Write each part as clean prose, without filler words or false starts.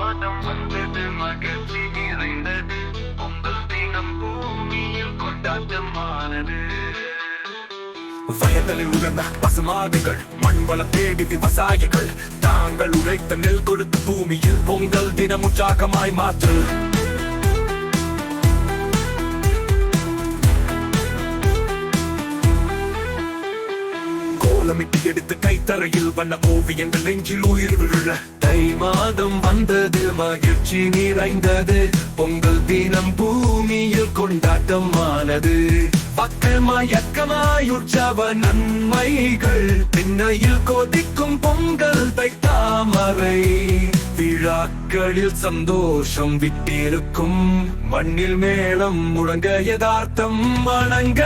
மாதம் வந்தது மகிழ்ச்சி நிறைந்தது பொங்கல் தினம் பூமியில் கொண்டாட்டமானது. வயதலில் உகந்த பசுமாடுகள் மண் வளம் தேடி விவசாயிகள் தாங்கள் உழைத்த நெல் கொடுத்து பூமியில் பொங்கல் தினம் உற்சாகமாய் மாற்று. கோலமிட்டு எடுத்து கைத்தரையில் வண்ண ஓவியங்கள் நெஞ்சில் உயிர் விழ தை மாதம் வந்தது மகிழ்ச்சி நிறைந்தது பொங்கல் தினம் பூமியில் கொண்டாட்டமானது. பக்கமாய் உற்சவ நன்மைகள் திண்ணையில் கொதிக்கும் பொங்கல் தை தாமரை விழாக்களில் சந்தோஷம் விட்டிருக்கும் மண்ணில் மேளம் முழங்க யதார்த்தம் வணங்க.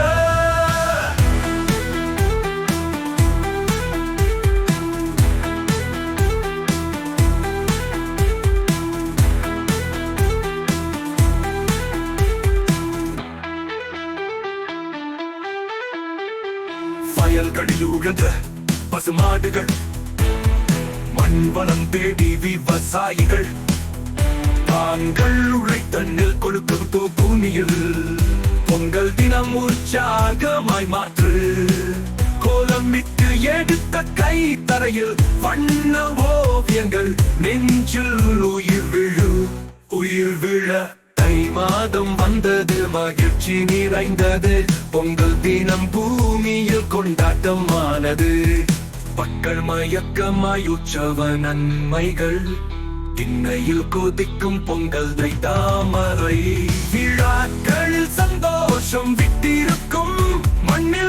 வயல்களில் உழந்த பசுமாடுகள் மண் வளம் தேடி விவசாயிகள் தாங்கள் உழைத்த நெல் கொடுத்து பூமியில் பொங்கல் தினம் உற்சாகமாய் மாற்று. கோலமிட்டு எடுத்த கை தரையில் வண்ண ஓவியங்கள் நெஞ்சில் உயிர் விழ தை மாதம் வந்தது மகிழ்ச்சி நிறைந்தது பொங்கல் தினம் பூமியில் கொண்டாட்டமானது. மக்கள் மயக்கமாய் உற்சவ நன்மைகள் திண்ணையில் கொதிக்கும் பொங்கல் தை தாமரை விழாக்களில் சந்தோஷம் விட்டிருக்கும் மண்ணில்